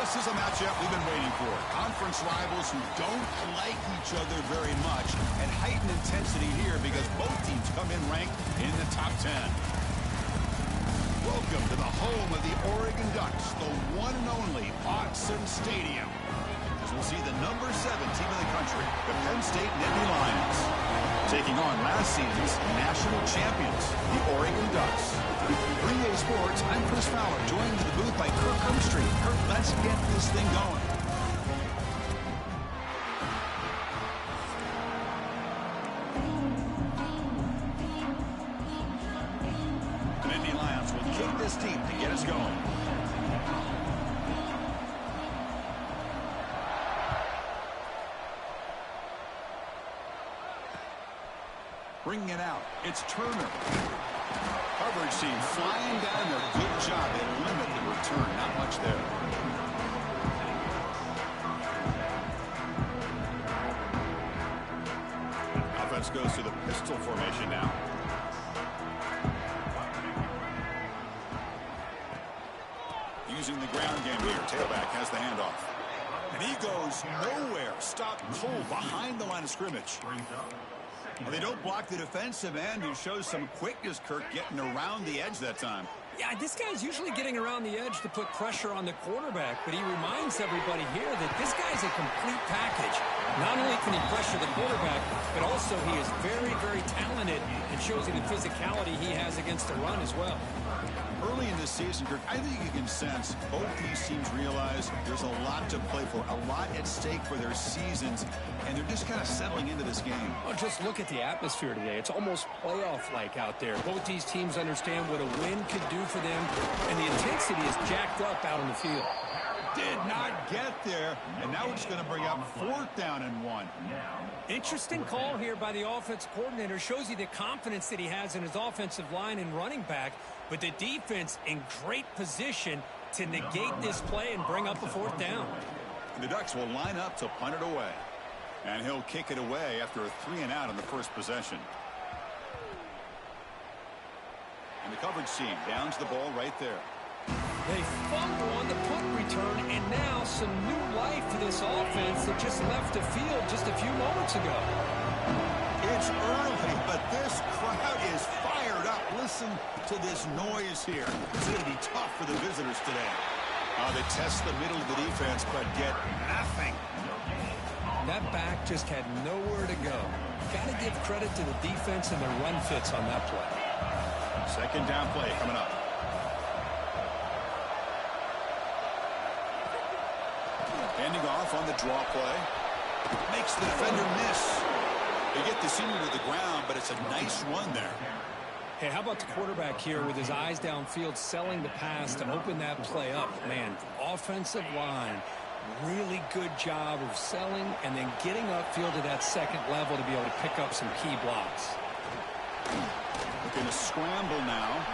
This is a matchup we've been waiting for. Conference rivals who don't like each other very much, and heightened intensity here because both teams come in ranked in the top 10. Welcome to the home of the Oregon Ducks, the one and only Autzen Stadium. As we'll see the number 7 team in the country, the Penn State Nittany Lions, taking on last season's national champions, the Oregon Ducks. 3A Sports, I'm Chris Fowler, joined in the booth by Kirk Herbstreit. Kirk, let's get this thing going. The Nittany Lions will kick this team to get us going. Bringing it out, it's Turner. Coverage team flying down there. Good job. They limit the return. Not much there. Offense goes to the pistol formation now. Using the ground game here. Tailback has the handoff. And he goes nowhere. Stopped cold behind the line of scrimmage. Well, they don't block the defensive end, who shows some quickness, Kirk, getting around the edge that time. Yeah, this guy's usually getting around the edge to put pressure on the quarterback, but he reminds everybody here that this guy's a complete package. Not only can he pressure the quarterback, but also he is very, very talented and shows you the physicality he has against the run as well. Early in this season, Kirk, I think you can sense both these teams realize there's a lot to play for, a lot at stake for their seasons, and they're just kind of settling into this game. Oh, just look at the atmosphere today. It's almost playoff-like out there. Both these teams understand what a win could do for them, and the intensity is jacked up out on the field. Did not get there, and now we're just going to bring up 4th down and 1. Interesting call here by the offense coordinator. Shows you the confidence that he has in his offensive line and running back, but the defense in great position to negate this play and bring up a 4th down. The Ducks will line up to punt it away, and he'll kick it away after a 3-and-out on the first possession. And the coverage team downs the ball right there. They fumble on the punt return, and now some new life to this offense that just left the field just a few moments ago. It's early, but this crowd is fired up. Listen to this noise here. It's going to be tough for the visitors today. They test the middle of the defense, but get nothing. That back just had nowhere to go. Got to give credit to the defense and the run fits on that play. 2nd down play coming up. Handing off on the draw play. Makes the defender miss. They get the senior to the ground, but it's a nice run there. Hey, how about the quarterback here with his eyes downfield, selling the pass to open that play up? Man, offensive line, really good job of selling and then getting upfield to that 2nd level to be able to pick up some key blocks. Looking to scramble now.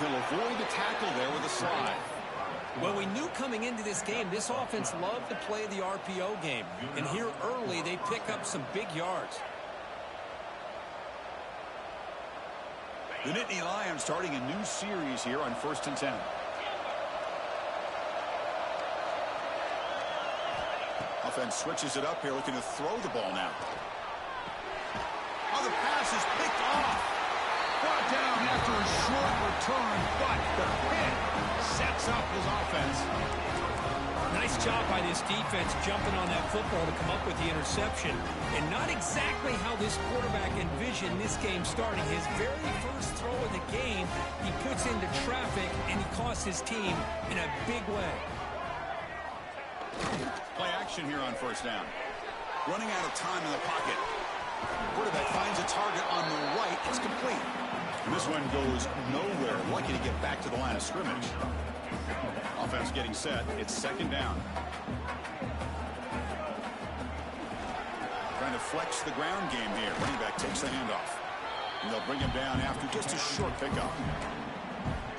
He'll avoid the tackle there with a slide. Well, we knew coming into this game, this offense loved to play the RPO game. And here early, they pick up some big yards. The Nittany Lions starting a new series here on 1st and 10. Offense switches it up here, looking to throw the ball now. Oh, the pass is picked off. Brought down after a short return, but the pick sets up his offense. Nice job by this defense jumping on that football to come up with the interception. And not exactly how this quarterback envisioned this game starting. His very first throw of the game, he puts into traffic, and he costs his team in a big way. Play action here on 1st down. Running out of time in the pocket. Quarterback finds a target on the right. It's complete. And this one goes nowhere. Lucky to get back to the line of scrimmage. Offense getting set. It's 2nd down. Trying to flex the ground game here. Running back takes the handoff. And they'll bring him down after just a short pickup.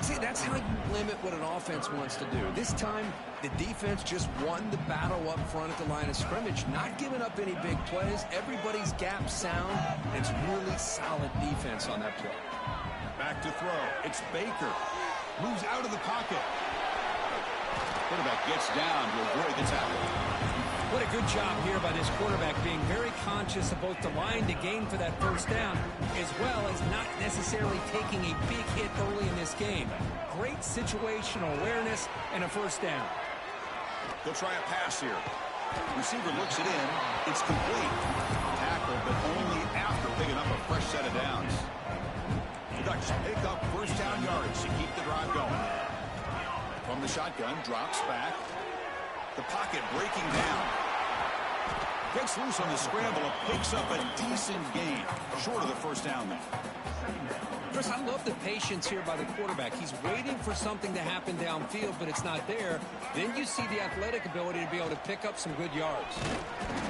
See, that's how you limit what an offense wants to do. This time, the defense just won the battle up front at the line of scrimmage, not giving up any big plays. Everybody's gap sound, and it's really solid defense on that play. Back to throw. It's Baker. Moves out of the pocket. Quarterback gets down to avoid the tackle. What a good job here by this quarterback, being very conscious of both the line to gain for that first down, as well as not necessarily taking a big hit early in this game. Great situational awareness and a first down. They'll try a pass here. Receiver looks it in. It's complete. Tackle, but only after picking up a fresh set of downs. The Ducks pick up first down yards to keep the drive going. From the shotgun, drops back. The pocket breaking down. Gets loose on the scramble and picks up a decent gain. Short of the first down there. Chris, I love the patience here by the quarterback. He's waiting for something to happen downfield, but it's not there. Then you see the athletic ability to be able to pick up some good yards.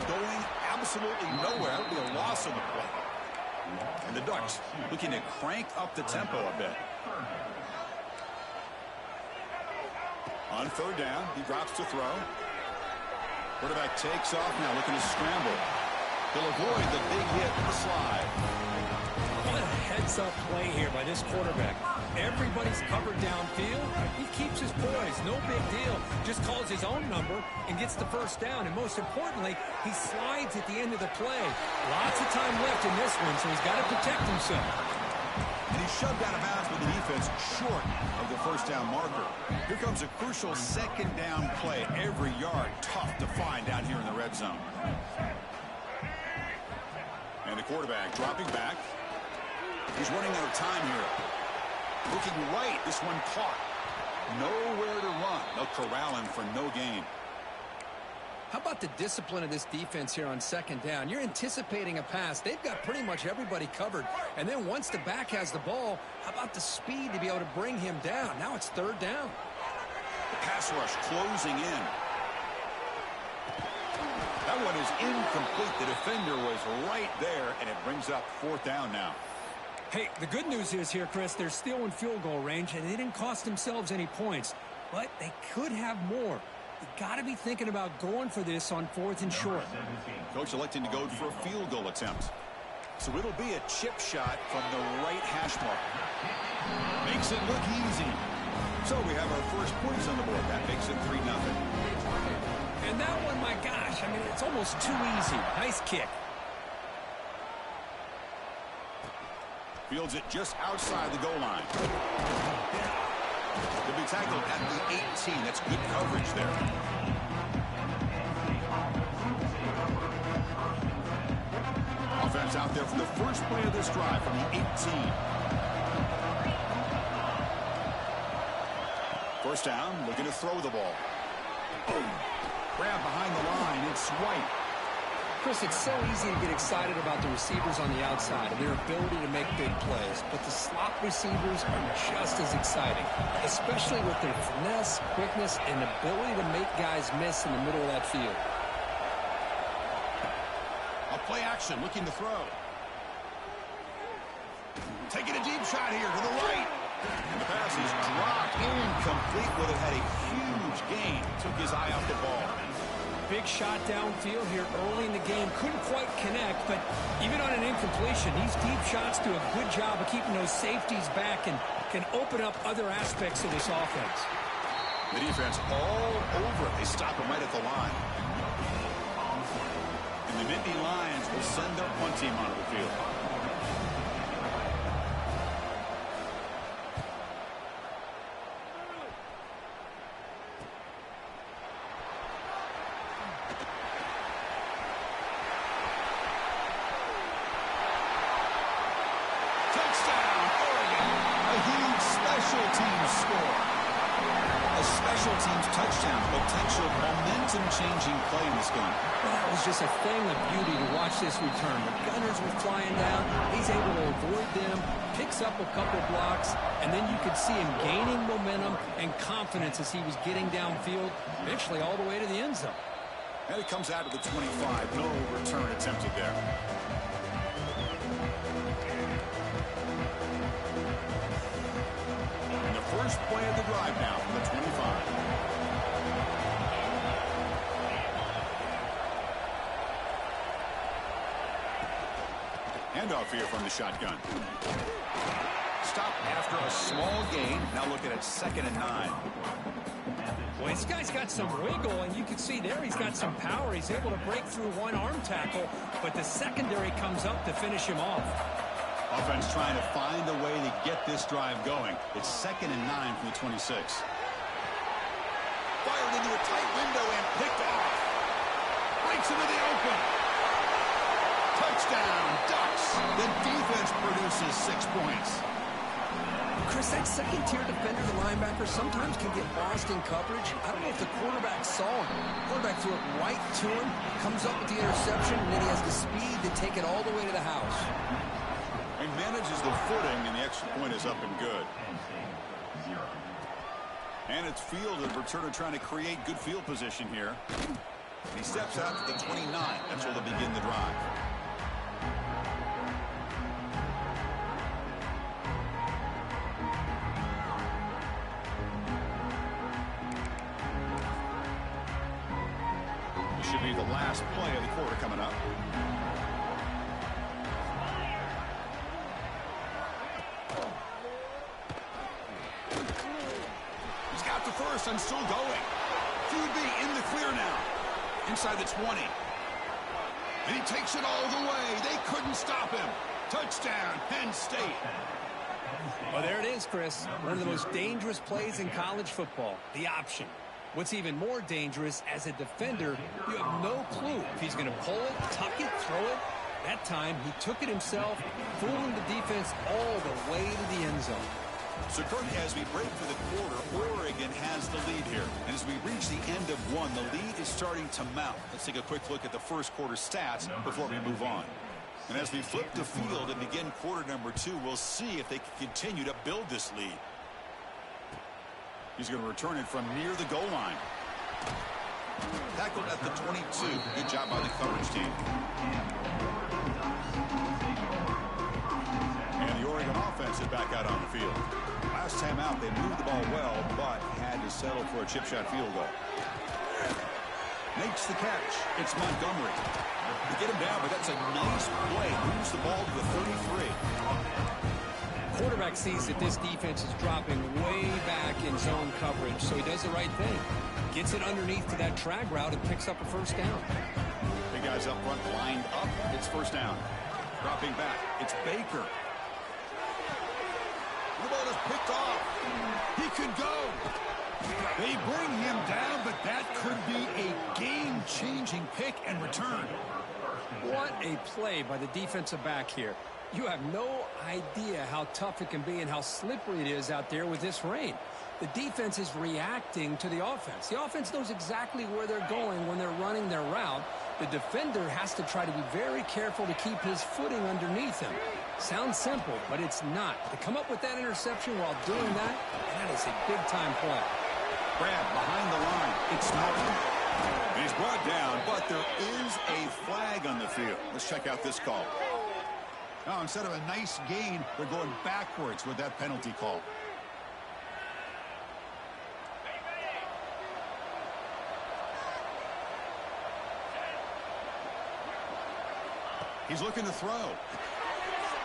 Going absolutely nowhere. That'll be a loss on the play. And the Ducks looking to crank up the tempo a bit. On third down, he drops to throw. Quarterback takes off now, looking to scramble. He'll avoid the big hit in the slide. What a heads-up play here by this quarterback. Everybody's covered downfield. He keeps his poise. No big deal. Just calls his own number and gets the first down. And most importantly, he slides at the end of the play. Lots of time left in this one, so he's got to protect himself. And he's shoved out of bounds with the defense short of the first down marker. Here comes a crucial second down play. Every yard tough to find down here in the red zone. And the quarterback dropping back. He's running out of time here. Looking right, this one caught. Nowhere to run. They'll corral him for no gain. How about the discipline of this defense here on second down? You're anticipating a pass. They've got pretty much everybody covered. And then once the back has the ball, how about the speed to be able to bring him down? Now it's third down. The pass rush closing in. That one is incomplete. The defender was right there, and it brings up fourth down now. Hey, the good news is here, Chris, they're still in field goal range, and they didn't cost themselves any points. But they could have more. You got to be thinking about going for this on fourth and short. Coach electing to go for a field goal attempt. So it'll be a chip shot from the right hash mark. Makes it look easy. So we have our first points on the board. That makes it 3-0. And that one, my gosh, I mean, it's almost too easy. Nice kick. Fields it just outside the goal line. He'll be tackled at the 18. That's good coverage there. Offense out there for the first play of this drive from the 18. First down, looking to throw the ball. Boom. Grab behind the line. It's White. Chris, it's so easy to get excited about the receivers on the outside and their ability to make big plays, but the slot receivers are just as exciting, especially with their finesse, quickness, and ability to make guys miss in the middle of that field. A play action, looking to throw. Taking a deep shot here to the right. And the pass is dropped incomplete. Would have had a huge gain. Took his eye off the ball. Big shot downfield here early in the game. Couldn't quite connect, but even on an incompletion, these deep shots do a good job of keeping those safeties back and can open up other aspects of this offense. The defense all over it. They stop him right at the line. And the Nittany Lions will send their punt team onto the field. Changing play in this game. Well, that was just a thing of beauty to watch this return. The gunners were flying down. He's able to avoid them, picks up a couple blocks, and then you could see him gaining momentum and confidence as he was getting downfield, eventually all the way to the end zone. And it comes out of the 25. No return attempted there. And the first play of the drive now from the 25. Handoff here from the shotgun. stop after a small gain. Now looking at 2nd and 9. Well, this guy's got some wiggle, and you can see there he's got some power. He's able to break through one arm tackle, but the secondary comes up to finish him off. Offense trying to find a way to get this drive going. It's 2nd and 9 from the 26. Fired into a tight window and picked off. Breaks into the open. Touchdown, Ducks. The defense produces 6 points. Chris, that second-tier defender, the linebacker, sometimes can get lost in coverage. I don't know if the quarterback saw him. Quarterback threw it right to him, comes up with the interception, and then he has the speed to take it all the way to the house. He manages the footing, and the extra point is up and good. And it's fielded. Returner trying to create good field position here. And he steps out to the 29. That's where they'll begin the drive. This should be the last play of the quarter coming up. He's got the first and still going. QB in the clear now. Inside the 20. And he takes it all the way. They couldn't stop him. Touchdown, Penn State. Well, there it is, Chris. One of the most dangerous plays in college football, the option. What's even more dangerous, as a defender, you have no clue if he's going to pull it, tuck it, throw it. That time, he took it himself, fooling the defense all the way to the end zone. So, Kurt, as we break for the quarter, Oregon has the lead here. And as we reach the end of one, the lead is starting to mount. Let's take a quick look at the first quarter stats before we move on. And as we flip the field and begin quarter number 2, we'll see if they can continue to build this lead. He's going to return it from near the goal line. Tackled at the 22. Good job by the coverage team. And the Oregon offense is back out on the field. Last time out, they moved the ball well, but had to settle for a chip shot field goal. Makes the catch. It's Montgomery. They get him down, but that's a nice play. Moves the ball to the 33. Quarterback sees that this defense is dropping way back in zone coverage, so he does the right thing. Gets it underneath to that drag route and picks up a first down. Big guys up front lined up. It's first down. Dropping back. It's Baker. The ball is picked off. He could go. They bring him down, but that could be a game-changing pick and return. What a play by the defensive back here. You have no idea how tough it can be and how slippery it is out there with this rain. The defense is reacting to the offense. The offense knows exactly where they're going when they're running their route. The defender has to try to be very careful to keep his footing underneath him. Sounds simple, but it's not. To come up with that interception while doing that, that is a big-time play. Grab behind the line. It's Martin. And he's brought down, but there is a flag on the field. Let's check out this call. Now, instead of a nice gain, they're going backwards with that penalty call. He's looking to throw.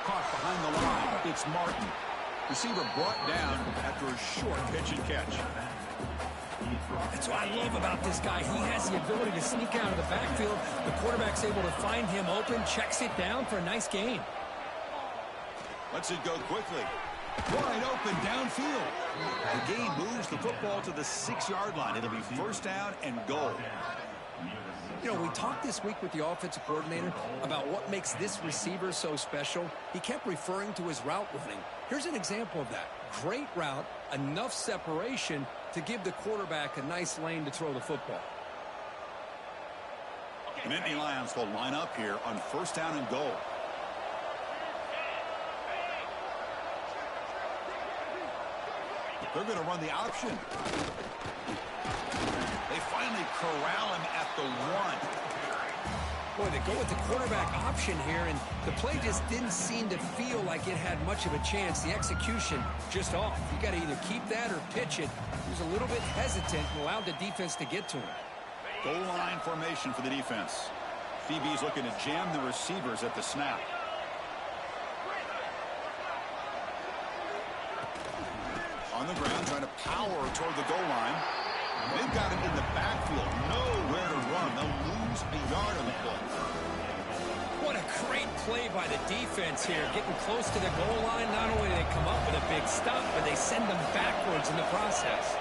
Caught behind the line. It's Martin. Receiver brought down after a short pitch and catch. That's what I love about this guy. He has the ability to sneak out of the backfield. The quarterback's able to find him open, checks it down for a nice gain. Lets it go quickly. Wide open downfield. The game moves the football to the 6-yard line. It'll be first down and goal. You know, we talked this week with the offensive coordinator about what makes this receiver so special. He kept referring to his route running. Here's an example of that. Great route, enough separation to give the quarterback a nice lane to throw the football. And Nittany Lions will line up here on first down and goal. They're going to run the option. They finally corral him at the 1. Boy, they go with the quarterback option here, and the play just didn't seem to feel like it had much of a chance. The execution just off. You got to either keep that or pitch it. He was a little bit hesitant and allowed the defense to get to him. Goal line formation for the defense. DB's looking to jam the receivers at the snap. got it in the backfield. Nowhere to run. They'll lose a yard on the play. What a great play by the defense here. Getting close to the goal line, not only do they come up with a big stop, but they send them backwards in the process.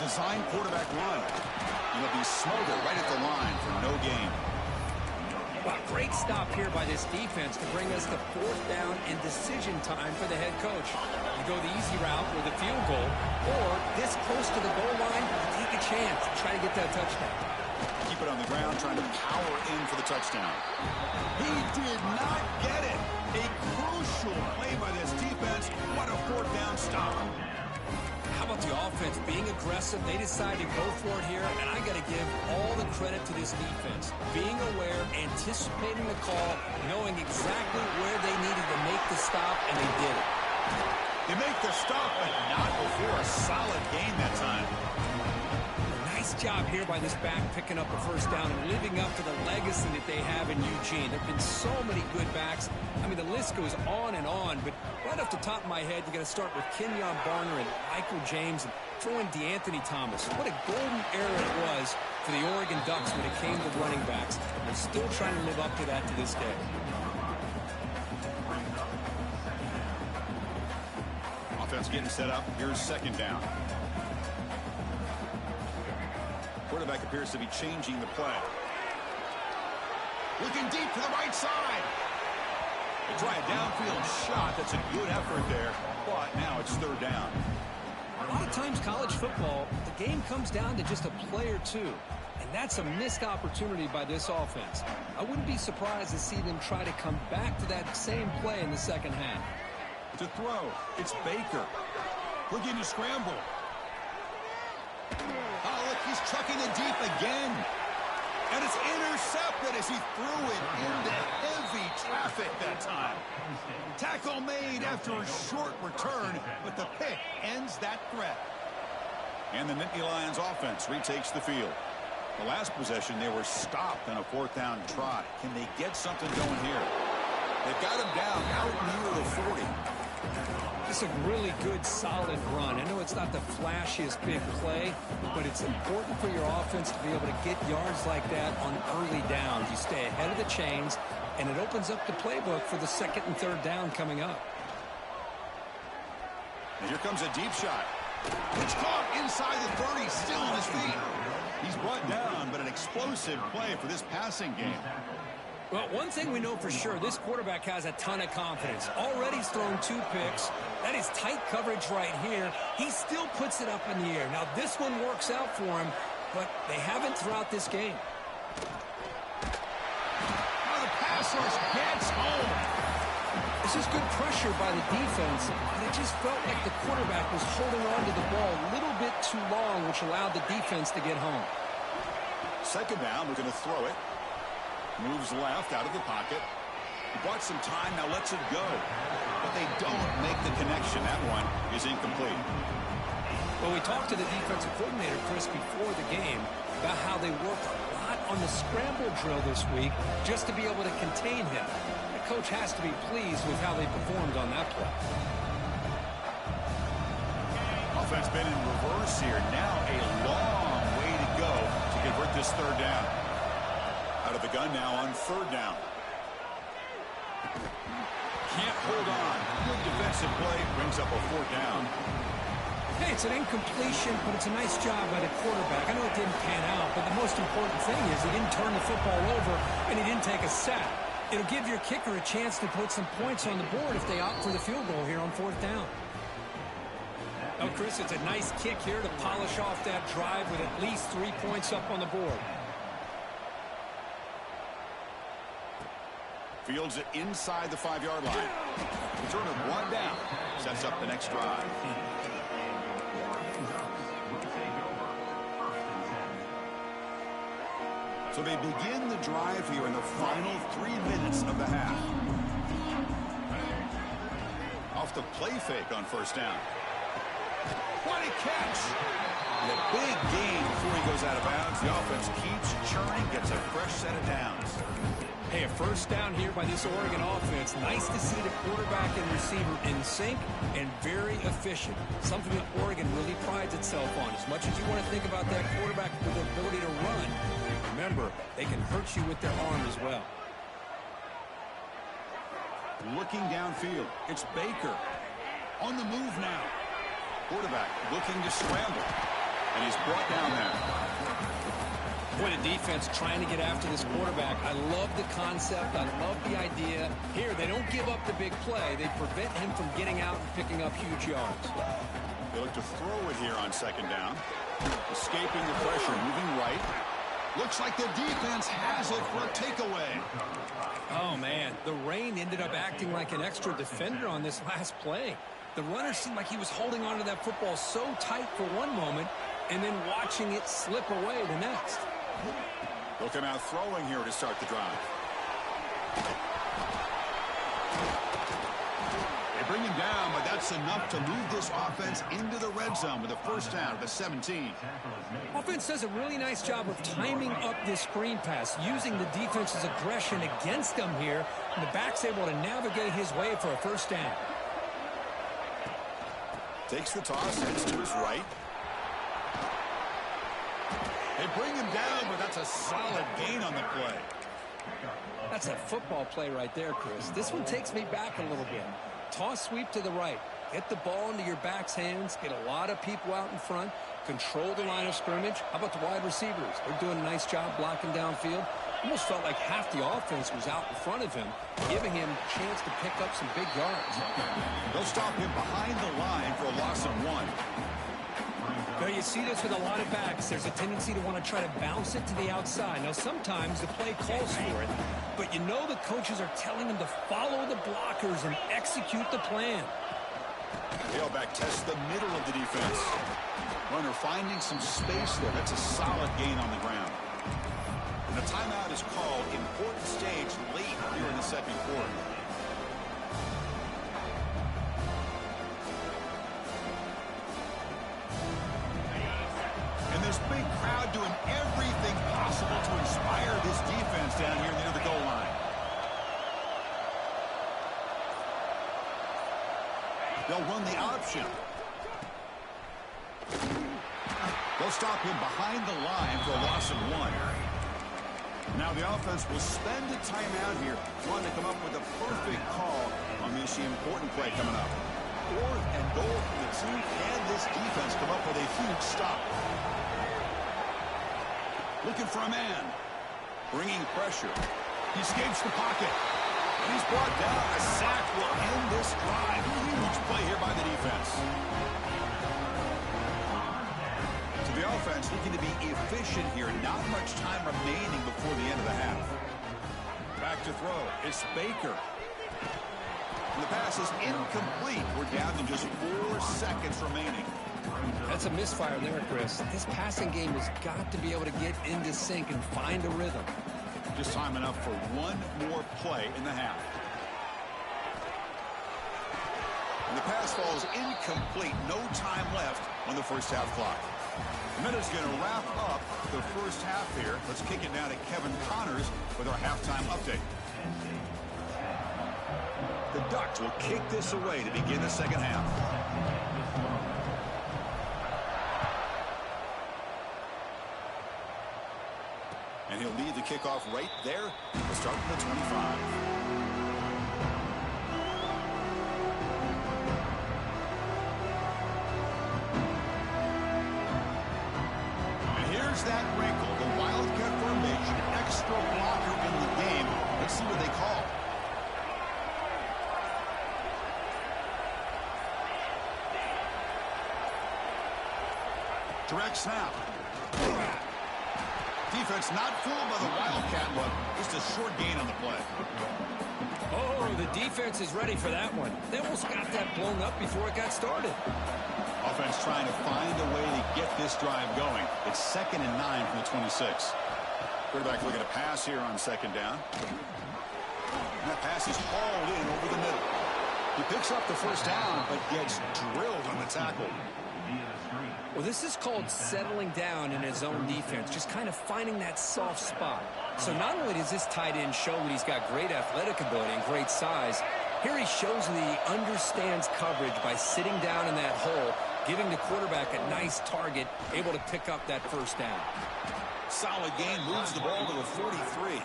Design quarterback run. And he'll be smothered right at the line for no gain. Wow, great stop here by this defense to bring us to 4th down and decision time for the head coach. You go the easy route with a field goal, or this close to the goal line, take a chance, try to get that touchdown. Keep it on the ground, trying to power in for the touchdown. He did not get it. A crucial play by this defense. What a 4th down stop. How about the offense being aggressive? They decided to go for it here, and I got to give all the credit to this defense. Being aware, anticipating the call, knowing exactly where they needed to make the stop, and they did it. They make the stop, but not before a solid gain that time. Nice job here by this back picking up the 1st down and living up to the legacy that they have in Eugene. There have been so many good backs. I mean, the list goes on and on, but right off the top of my head, you got to start with Kenyon Barner and Michael James and throw in DeAnthony Thomas. What a golden era it was for the Oregon Ducks when it came to running backs. They're still trying to live up to that to this day. Offense getting set up. Here's 2nd down. Quarterback appears to be changing the play. Looking deep to the right side. They try a downfield shot. That's a good effort there, but now it's 3rd down. A lot of times college football, the game comes down to just a play or two, and that's a missed opportunity by this offense. I wouldn't be surprised to see them try to come back to that same play in the 2nd half. To throw, it's Baker. Looking to scramble. Oh, look, he's chucking it deep again. And it's intercepted as he threw it into heavy traffic that time. Tackle made after a short return, but the pick ends that threat. And the Nittany Lions offense retakes the field. The last possession, they were stopped on a 4th down try. Can they get something going here? They've got him down out near the 40. It's a really good, solid run. I know it's not the flashiest big play, but it's important for your offense to be able to get yards like that on early downs. You stay ahead of the chains, and it opens up the playbook for the 2nd and 3rd down coming up. And here comes a deep shot. It's caught inside the 30, still on his feet. He's brought down, but an explosive play for this passing game. Well, one thing we know for sure, this quarterback has a ton of confidence. Already he's thrown 2 picks. That is tight coverage right here. He still puts it up in the air. Now, this one works out for him, but they haven't throughout this game. Now the pass rush gets home. This is good pressure by the defense, and it just felt like the quarterback was holding on to the ball a little bit too long, which allowed the defense to get home. 2nd down, we're going to throw it. Moves left out of the pocket. He bought some time, now lets it go. But they don't make the connection. That one is incomplete. Well, we talked to the defensive coordinator, Chris, before the game about how they worked a lot on the scramble drill this week just to be able to contain him. The coach has to be pleased with how they performed on that play. Offense been in reverse here. Now a long way to go to convert this 3rd down. Out of the gun now on 3rd down. Can't hold on. Good defensive play brings up a 4th down. Hey, it's an incompletion, but it's a nice job by the quarterback. I know it didn't pan out, but the most important thing is he didn't turn the football over and he didn't take a sack. It'll give your kicker a chance to put some points on the board if they opt for the field goal here on 4th down. Oh, Chris, it's a nice kick here to polish off that drive with at least 3 points up on the board. Fields it inside the 5-yard line. Return of 1 down. Sets up the next drive. So they begin the drive here in the final 3 minutes of the half. Off the play fake on 1st down. What a catch! And a big gain before he goes out of bounds. The offense keeps churning, gets a fresh set of downs. Hey, a first down here by this Oregon offense. Nice to see the quarterback and receiver in sync and very efficient. Something that Oregon really prides itself on. As much as you want to think about that quarterback with the ability to run, remember, they can hurt you with their arm as well. Looking downfield, it's Baker. On the move now. Quarterback looking to scramble. And he's brought down there. Boy, the defense trying to get after this quarterback. I love the concept. I love the idea. Here, they don't give up the big play. They prevent him from getting out and picking up huge yards. They look to throw it here on second down. Escaping the pressure, moving right. Looks like the defense has it for a takeaway. Oh, man. The rain ended up acting like an extra defender on this last play. The runner seemed like he was holding onto that football so tight for one moment and then watching it slip away the next. They'll come out throwing here to start the drive. They bring him down, but that's enough to move this offense into the red zone with a first down at the 17. Offense does a really nice job of timing up this screen pass, using the defense's aggression against them here, and the back's able to navigate his way for a first down. Takes the toss, heads to his right. They bring him down, but that's a solid gain on the play. That's a football play right there, Chris. This one takes me back a little bit. Toss sweep to the right. Get the ball into your back's hands. Get a lot of people out in front. Control the line of scrimmage. How about the wide receivers? They're doing a nice job blocking downfield. Almost felt like half the offense was out in front of him, giving him a chance to pick up some big yards. They'll stop him behind the line for a loss of 1. Now, you see this with a lot of backs. There's a tendency to want to try to bounce it to the outside. Now, sometimes the play calls for it, but you know the coaches are telling them to follow the blockers and execute the plan. Tailback tests the middle of the defense. Runner finding some space there. That's a solid gain on the ground. And a timeout is called. Important stage late here in the second quarter. And this big crowd doing everything possible to inspire this defense down here near the goal line. They'll run the option. They'll stop him behind the line for a loss of 1. Now the offense will spend a timeout here trying to come up with a perfect call on this important play coming up. 4th and goal from the team, and this defense come up with a huge stop. Looking for a man. Bringing pressure. He escapes the pocket. And he's brought down. A sack will end this drive. Huge play here by the defense. To the offense, looking to be efficient here. Not much time remaining before the end of the half. Back to throw. It's Baker. And the pass is incomplete. We're down to just 4 seconds remaining. That's a misfire there, Chris. This passing game has got to be able to get into sync and find a rhythm. Just time enough for one more play in the half. And the pass falls incomplete. No time left on the first half clock. The minute's going to wrap up the first half here. Let's kick it now to Kevin Connors with our halftime update. The Ducks will kick this away to begin the second half. And he'll lead the kickoff right there. We'll start from the 25. And here's that wrinkle. The Wildcat formation, extra blocker in the game. Let's see what they call. Direct snap. Defense not fooled by the Wildcat look. Just a short gain on the play. Oh, the defense is ready for that one. They almost got that blown up before it got started. Offense trying to find a way to get this drive going. It's 2nd and 9 from the 26. Quarterback looking to pass here on second down. And that pass is hauled in over the middle. He picks up the first down, but gets drilled on the tackle. Well, this is called settling down in his own defense, just kind of finding that soft spot. So not only does this tight end show that he's got great athletic ability and great size, here he shows that he understands coverage by sitting down in that hole, giving the quarterback a nice target, able to pick up that first down. Solid gain, moves the ball to the 43.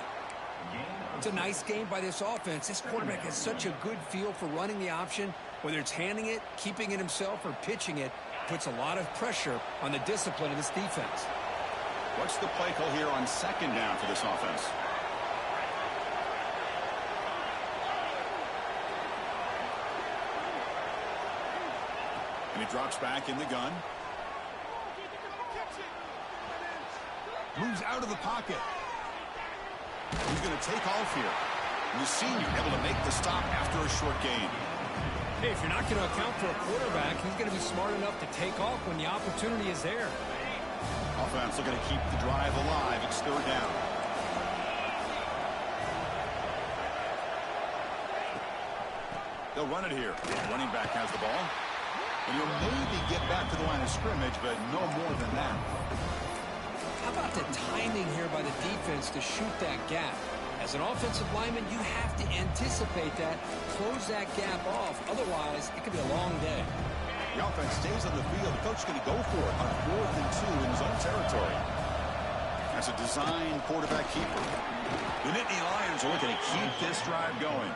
It's a nice game by this offense. This quarterback has such a good feel for running the option, whether it's handing it, keeping it himself, or pitching it. Puts a lot of pressure on the discipline of this defense. What's the play call here on second down for this offense? And he drops back in the gun. Moves out of the pocket. He's going to take off here. And the senior able to make the stop after a short gain. Hey, if you're not going to account for a quarterback, he's going to be smart enough to take off when the opportunity is there. Offense looking to keep the drive alive. It's third down. They'll run it here. Running back has the ball. And he'll maybe get back to the line of scrimmage, but no more than that. How about the timing here by the defense to shoot that gap? As an offensive lineman, you have to anticipate that, close that gap off. Otherwise, it could be a long day. The offense stays on the field. The coach is going to go for it on 4th and 2 in his own territory. That's a design quarterback keeper. The Nittany Lions are looking to keep this drive going.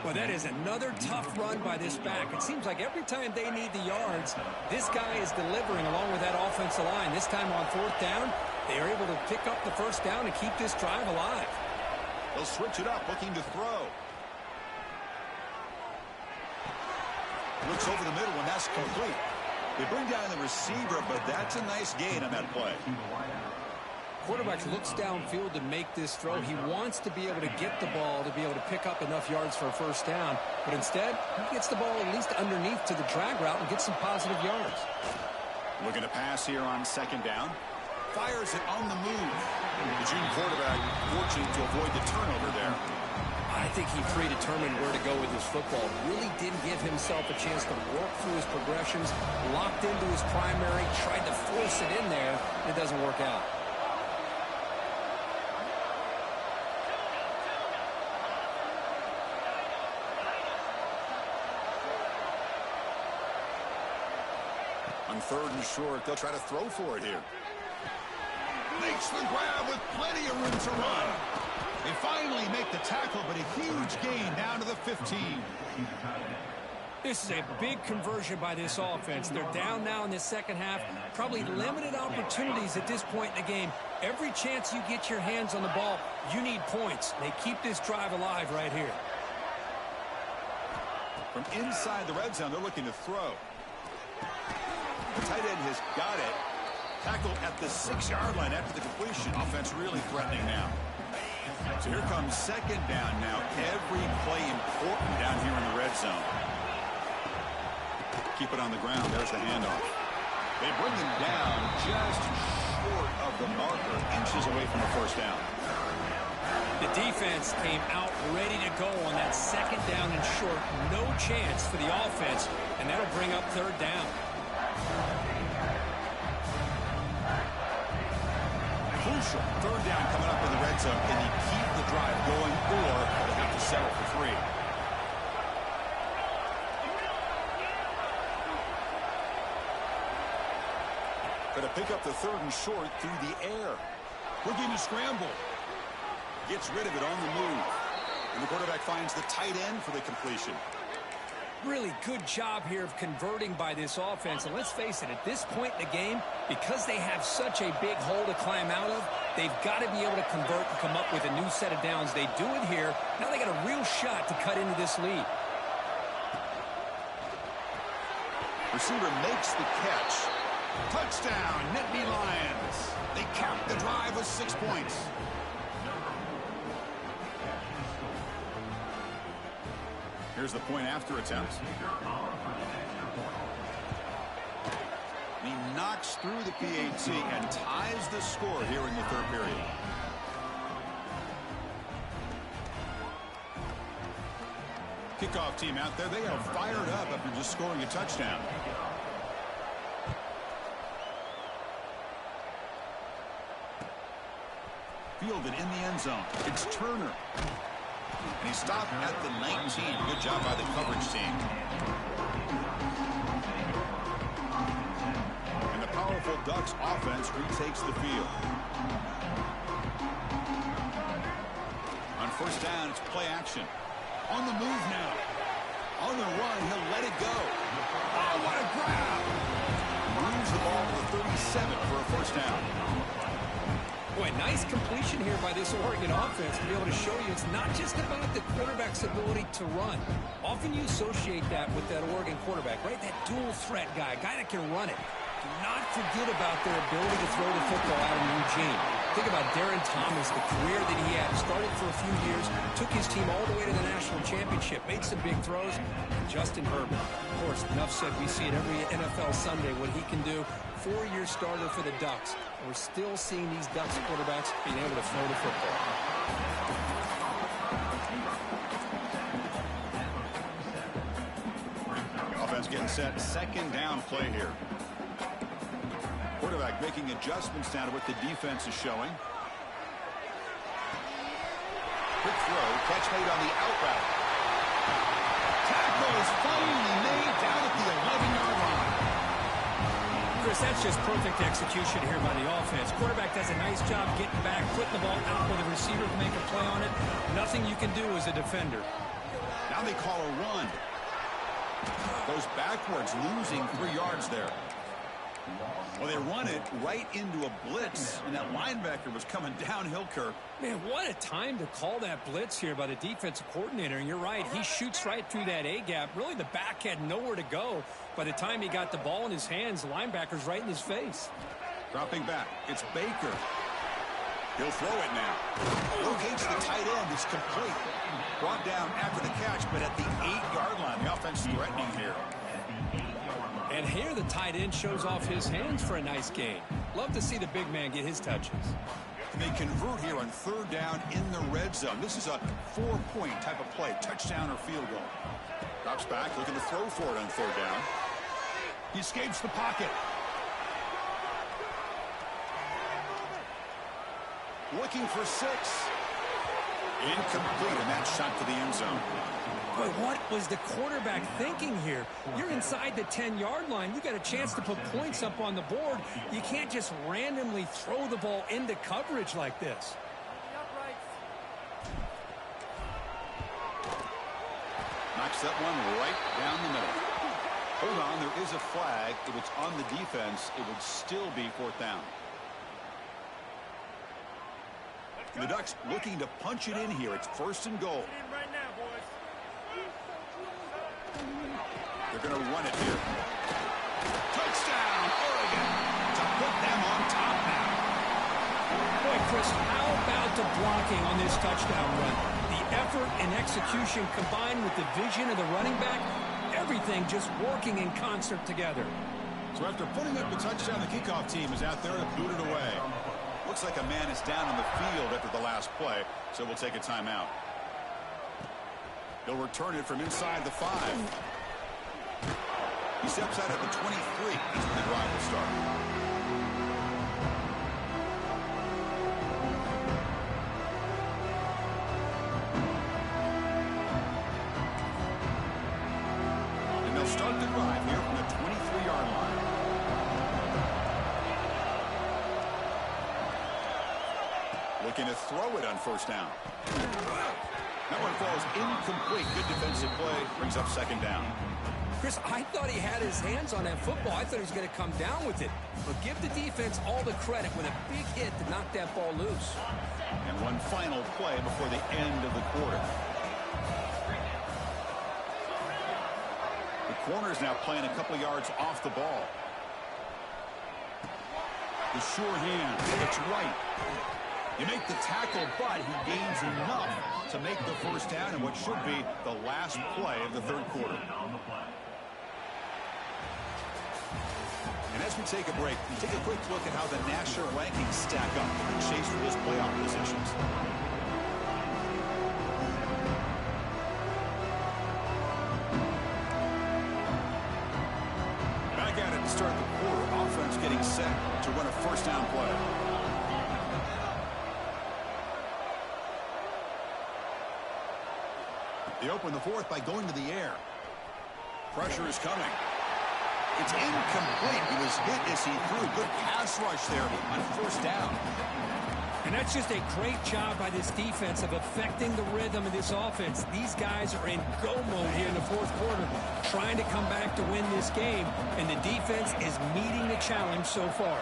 Well, that is another tough run by this back. It seems like every time they need the yards, this guy is delivering along with that offensive line. This time on 4th down, they are able to pick up the first down and keep this drive alive. They'll switch it up, looking to throw. Looks over the middle, and that's complete. They bring down the receiver, but that's a nice gain on that play. Quarterback looks downfield to make this throw. He wants to be able to get the ball to be able to pick up enough yards for a first down. But instead, he gets the ball at least underneath to the drag route and gets some positive yards. Looking to pass here on second down. Fires it on the move. The junior quarterback fortunate to avoid the turnover there. I think he predetermined where to go with his football. Really didn't give himself a chance to work through his progressions. Locked into his primary, tried to force it in there, and it doesn't work out. On 3rd and short, they'll try to throw for it here. Makes the grab with plenty of room to run. They finally make the tackle, but a huge gain down to the 15. This is a big conversion by this offense. They're down now in the second half. Probably limited opportunities at this point in the game. Every chance you get your hands on the ball, you need points. They keep this drive alive right here. From inside the red zone, they're looking to throw. The tight end has got it. Tackled at the 6-yard line after the completion. Offense really threatening now. So here comes second down now. Every play important down here in the red zone. Keep it on the ground. There's the handoff. They bring him down just short of the marker, inches away from the first down. The defense came out ready to go on that second down and short. No chance for the offense, and that'll bring up 3rd down. Crucial 3rd down coming up in the red zone. Can he keep the drive going, or they'll have to settle for 3? Going to pick up the 3rd and short through the air. Looking to scramble. Gets rid of it on the move. And the quarterback finds the tight end for the completion. Really good job here of converting by this offense. And let's face it, at this point in the game, because they have such a big hole to climb out of, they've got to be able to convert and come up with a new set of downs. They do it here. Now they got a real shot to cut into this lead. Receiver makes the catch. Touchdown, Nittany Lions. They cap the drive with 6 points. Here's the point after attempt. He knocks through the PAT and ties the score here in the 3rd period. Kickoff team out there, they are fired up after just scoring a touchdown. fielded in the end zone. It's Turner. And he stopped at the 19. Good job by the coverage team. And the powerful Ducks offense retakes the field. On first down, it's play action. On the move now. On the run, he'll let it go. Oh, what a grab! Moves the ball to the 37 for a first down. Boy, nice completion here by this Oregon offense to be able to show you it's not just about the quarterback's ability to run. Often you associate that with that Oregon quarterback, right? That dual threat guy that can run it. Do not forget about their ability to throw the football out of Eugene. Think about Darren Thomas, the career that he had. Started for a few years, took his team all the way to the national championship, made some big throws. And Justin Herbert, of course, enough said, we see it every NFL Sunday what he can do. 4-year starter for the Ducks. And we're still seeing these Ducks quarterbacks being able to throw the football. Offense getting set. Second down play here. Quarterback making adjustments down to what the defense is showing. Quick throw. Catch made on the out route. Tackle is finally made down at the 11-yard line. Chris, that's just perfect execution here by the offense. Quarterback does a nice job getting back, putting the ball out where the receiver can make a play on it. Nothing you can do as a defender. Now they call a run. Goes backwards, losing 3 yards there. Well, they run it right into a blitz, and that linebacker was coming downhill, Kirk. Man, what a time to call that blitz here by the defensive coordinator. And you're right, he shoots right through that A-gap. Really, the back had nowhere to go. By the time he got the ball in his hands, the linebacker's right in his face. Dropping back, it's Baker. He'll throw it now. Locates the tight end. It's complete. Brought down after the catch, but at the 8-yard line. The offense threatening here. And here the tight end shows off his hands for a nice gain. Love to see the big man get his touches. They convert here on third down in the red zone. This is a 4-point type of play, touchdown or field goal. Drops back, looking to throw for it on third down. He escapes the pocket. Looking for 6. Incomplete, and that shot to the end zone. But what was the quarterback thinking here? You're inside the 10-yard line. You got a chance to put points up on the board. You can't just randomly throw the ball into coverage like this. Knocks that one right down the middle. Hold on, there is a flag. If it's on the defense, it would still be fourth down. The Ducks looking to punch it in here. It's first and goal. They're going to run it here. Touchdown, Oregon, to put them on top now. Boy, Chris, how about the blocking on this touchdown run? The effort and execution combined with the vision of the running back, everything just working in concert together. So after putting up the touchdown, the kickoff team is out there to boot it away. Looks like a man is down on the field after the last play, so we'll take a timeout. He'll return it from inside the 5. He steps out at the 23. That's when the drive will start. And they'll start the drive here from the 23-yard line. Looking to throw it on first down. That one falls incomplete. Good defensive play. Brings up second down. Chris, I thought he had his hands on that football. I thought he was going to come down with it. But give the defense all the credit with a big hit to knock that ball loose. And one final play before the end of the quarter. The corner is now playing a couple yards off the ball. The sure hand. It's right. You make the tackle, but he gains enough to make the first down in what should be the last play of the third quarter. And as we take a break, we take a quick look at how the national rankings stack up in the chase for those playoff positions. Back at it to start the quarter. Offense getting set to run a first down play. They open the fourth by going to the air. Pressure is coming. It's incomplete. He was hit as he threw. Good pass rush there on first down. And that's just a great job by this defense of affecting the rhythm of this offense. These guys are in go mode here in the fourth quarter, trying to come back to win this game, and the defense is meeting the challenge so far.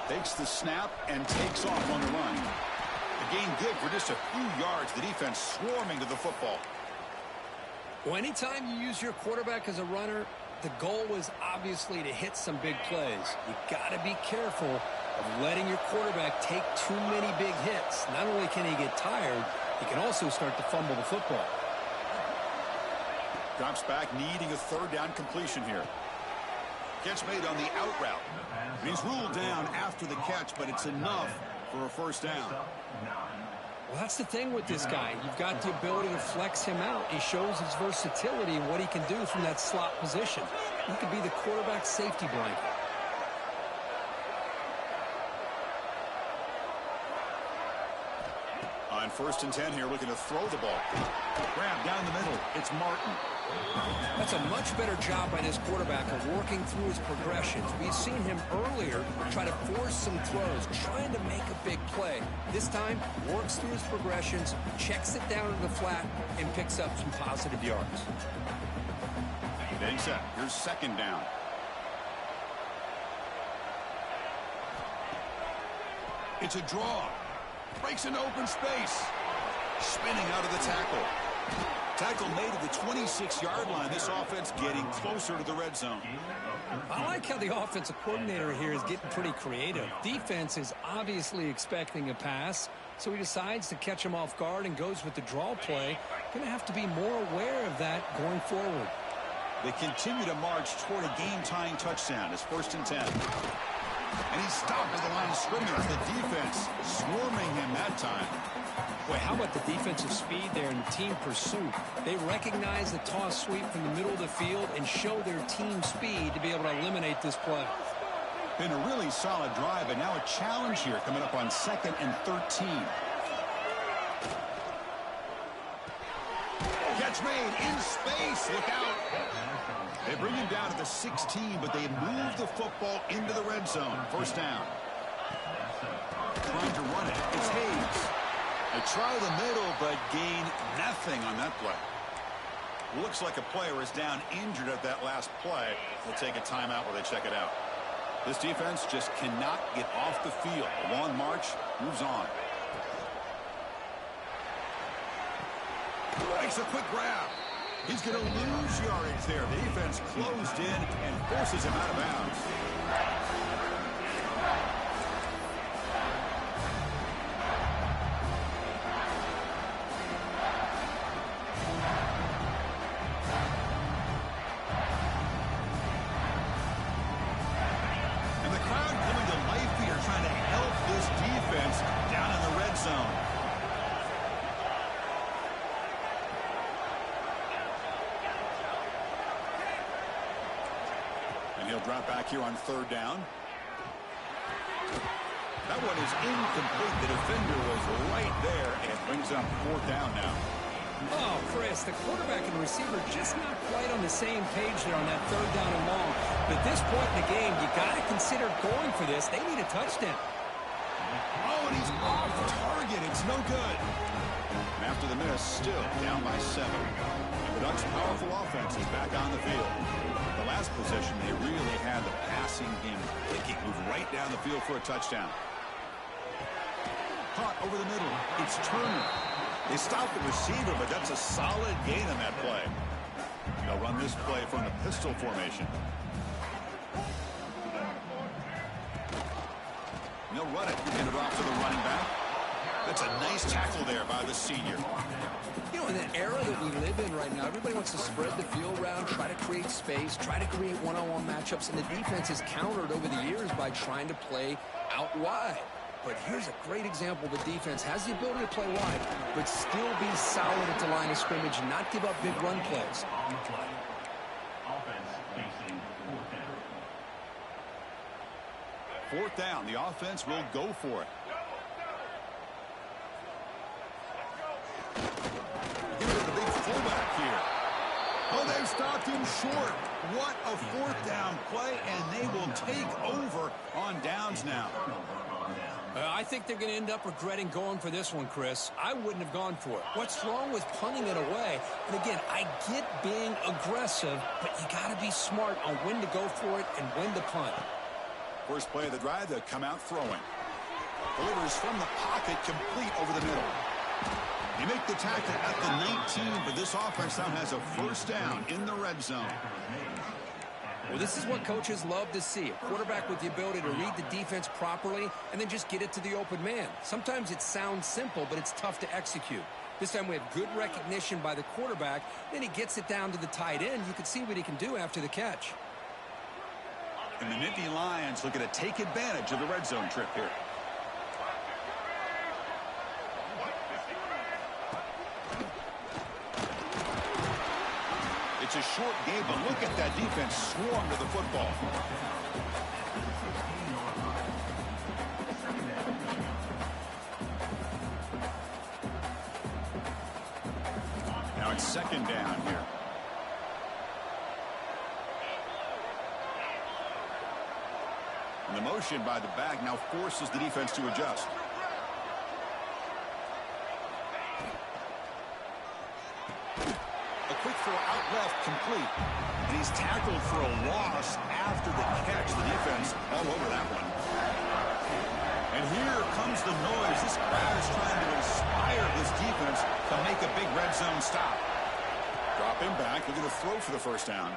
Takes the snap and takes off on the run. A gain good for just a few yards. The defense swarming to the football. Well, anytime you use your quarterback as a runner, the goal is obviously to hit some big plays. You got to be careful of letting your quarterback take too many big hits. Not only can he get tired, he can also start to fumble the football. Drops back, needing a third down completion here. Catch made on the out route. And he's ruled down after the catch, but it's enough for a first down. Well, that's the thing with this guy. You've got the ability to flex him out. He shows his versatility and what he can do from that slot position. He could be the quarterback safety blanket. On 1st and 10 here, looking to throw the ball. Grab down the middle. It's Martin. That's a much better job by this quarterback of working through his progressions. We've seen him earlier try to force some throws, trying to make a big play. This time, works through his progressions, checks it down to the flat, and picks up some positive yards. Being set. Here's second down. It's a draw. Breaks into open space. Spinning out of the tackle. Tackle made at the 26-yard line. This offense getting closer to the red zone. I like how the offensive coordinator here is getting pretty creative. Defense is obviously expecting a pass, so he decides to catch him off guard and goes with the draw play. Going to have to be more aware of that going forward. They continue to march toward a game-tying touchdown. It's 1st and 10. And he's stopped at the line of scrimmage. The defense swarming him that time. Boy, how about the defensive speed there in team pursuit? They recognize the toss sweep from the middle of the field and show their team speed to be able to eliminate this play. Been a really solid drive, and now a challenge here coming up on 2nd and 13. Catch made in space. Look out. They bring him down to the 16, but they move the football into the red zone. First down. Trying to run it. It's Hayes. They try the middle, but gain nothing on that play. Looks like a player is down injured at that last play. We'll take a timeout while they check it out. This defense just cannot get off the field. A long march moves on. Makes a quick grab. He's going to lose yardage there. The defense closed in and forces him out of bounds. And the crowd coming to life here, trying to help this defense down in the red zone. He'll drop back here on 3rd down. That one is incomplete. The defender was right there and brings up 4th down now. Oh, Chris, the quarterback and receiver just not quite on the same page there on that 3rd down and long. But at this point in the game, you got to consider going for this. They need a touchdown. Oh, and he's off target. It's no good. And after the miss, still down by 7. And the Ducks' powerful offense is back on the field. The last possession, they really had the passing game clicking. Moved right down the field for a touchdown. Caught over the middle. It's Turner. They stopped the receiver, but that's a solid gain on that play. They'll run this play from the pistol formation. And they'll run it. Hand it off to the running back. That's a nice tackle there by the senior. You know, in the era that we live in right now, everybody wants to spread the field around, try to create space, try to create one-on-one matchups, and the defense has countered over the years by trying to play out wide. But here's a great example. The defense has the ability to play wide, but still be solid at the line of scrimmage and not give up big run plays. Fourth down. The offense will go for it. Give it to the fullback here. Oh, they've stopped him short. What a fourth down play, and they will take over on downs now. I think they're going to end up regretting going for this one, Chris. I wouldn't have gone for it. What's wrong with punting it away? And again, I get being aggressive, but you got to be smart on when to go for it and when to punt. First play of the drive, they'll come out throwing. Delivers from the pocket, complete over the middle. They make the tackle at the 19, but this offense now has a first down in the red zone. Well, this is what coaches love to see. A quarterback with the ability to read the defense properly and then just get it to the open man. Sometimes it sounds simple, but it's tough to execute. This time we have good recognition by the quarterback. Then he gets it down to the tight end. You can see what he can do after the catch. And the Nittany Lions looking to take advantage of the red zone trip here. It's a short game, but look at that defense swarm to the football. Now it's second down here. And the motion by the back now forces the defense to adjust. Quick throw out left, complete. And he's tackled for a loss after the catch. The defense all over that one. And here comes the noise. This crowd is trying to inspire this defense to make a big red zone stop. Drop him back. They're going to throw for the first down.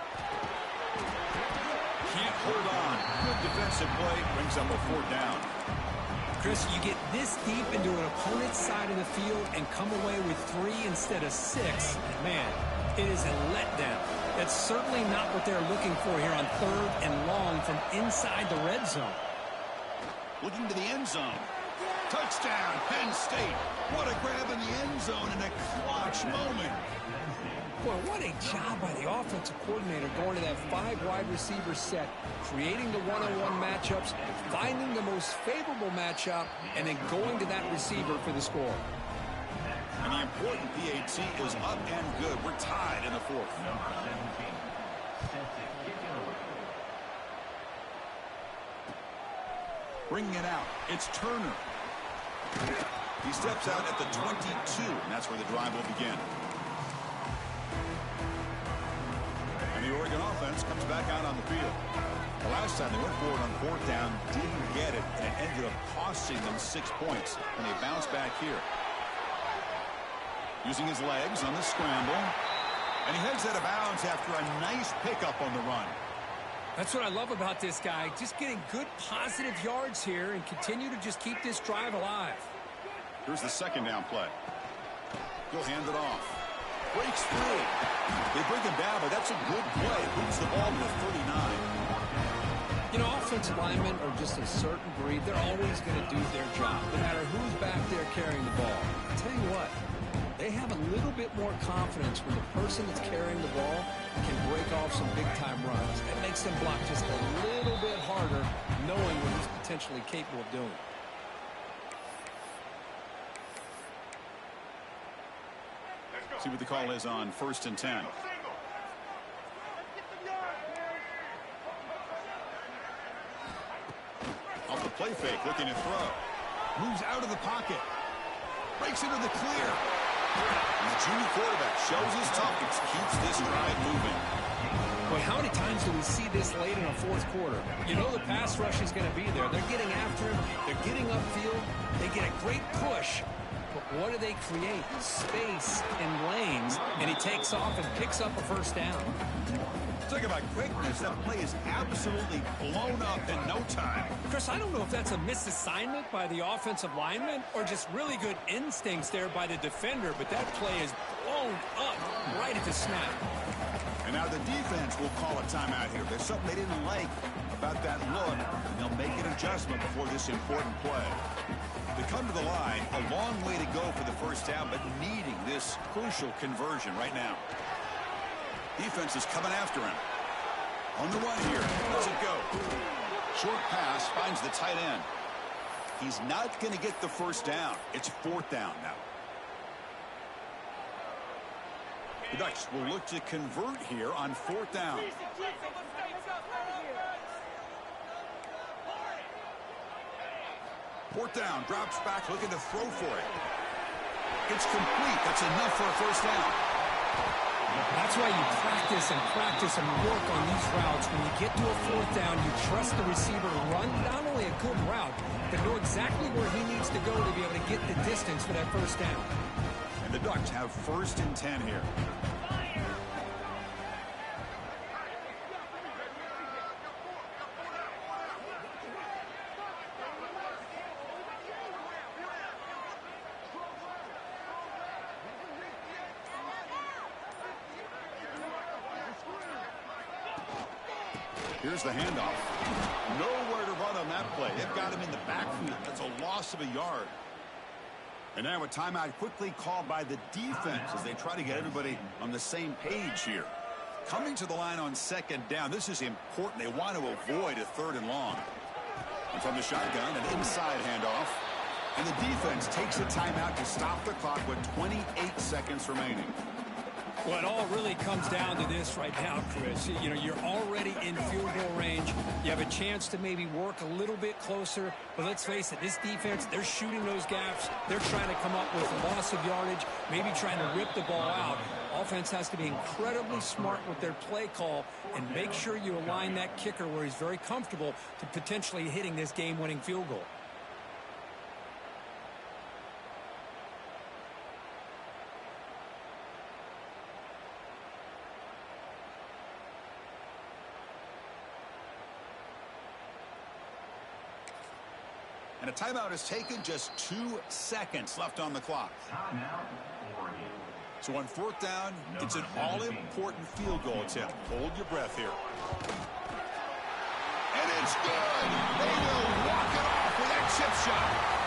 Can't hold on. Good defensive play. Brings up a fourth down. Chris, you get this deep into an opponent's side of the field and come away with 3 instead of 6. Man, it is a letdown. That's certainly not what they're looking for here on 3rd and long from inside the red zone. Looking to the end zone. Touchdown, Penn State. What a grab in the end zone in a clutch moment. Well, what a job by the offensive coordinator going to that 5 wide receiver set, creating the one-on-one matchups, finding the most favorable matchup, and then going to that receiver for the score. And the important PAT is up and good. We're tied in the 4th. Bringing it out. It's Turner. He steps out at the 22, and that's where the drive will begin. And the Oregon offense comes back out on the field. The last time they went forward on 4th down, didn't get it, and it ended up costing them 6 points. And they bounce back here. Using his legs on the scramble. And he heads out of bounds after a nice pickup on the run. That's what I love about this guy. Just getting good positive yards here and continue to just keep this drive alive. Here's the second down play. He'll hand it off. Breaks through. They bring him down, but that's a good play. Moves the ball to the 39. You know, offensive linemen are just a certain breed. They're always going to do their job, no matter who's back there carrying the ball. I'll tell you what, they have a little bit more confidence when the person that's carrying the ball can break off some big-time runs. It makes them block just a little bit harder, knowing what he's potentially capable of doing. See what the call is on 1st and 10. Off the play fake, looking to throw. Moves out of the pocket. Breaks into the clear. And the junior quarterback shows his toughness, keeps this drive moving. Boy, how many times do we see this late in a 4th quarter? You know the pass rush is going to be there. They're getting after him. They're getting upfield. They get a great push. But what do they create? Space and lanes. And he takes off and picks up a first down. Talk about quickness. That play is absolutely blown up in no time. Chris, I don't know if that's a misassignment by the offensive lineman or just really good instincts there by the defender, but that play is blown up right at the snap. And now the defense will call a timeout here. There's something they didn't like about that look, and they'll make an adjustment before this important play. They come to the line, a long way to go for the first down, but needing this crucial conversion right now. Defense is coming after him. On the run here. Does it go? Short pass finds the tight end. He's not going to get the first down. It's 4th down now. The Ducks will look to convert here on 4th down. Fourth down, drops back, looking to throw for it. It's complete. That's enough for a first down. That's why you practice and work on these routes. When you get to a 4th down, you trust the receiver to run not only a good route, but know exactly where he needs to go to be able to get the distance for that first down. And the Ducks have 1st and 10 here. Here's the handoff. Nowhere to run on that play. They've got him in the backfield. That's a loss of a yard. And now a timeout quickly called by the defense as they try to get everybody on the same page here. Coming to the line on 2nd down. This is important. They want to avoid a 3rd and long. And from the shotgun, an inside handoff. And the defense takes a timeout to stop the clock with 28 seconds remaining. Well, it all really comes down to this right now, Chris. You know, you're already in field goal range. You have a chance to maybe work a little bit closer. But let's face it, this defense, they're shooting those gaps. They're trying to come up with a loss of yardage, maybe trying to rip the ball out. Offense has to be incredibly smart with their play call and make sure you align that kicker where he's very comfortable to potentially hitting this game-winning field goal. And a timeout is taken, just 2 seconds left on the clock. So on 4th down, it's an all-important field goal attempt. Hold your breath here. And it's good! They will walk it off with that chip shot.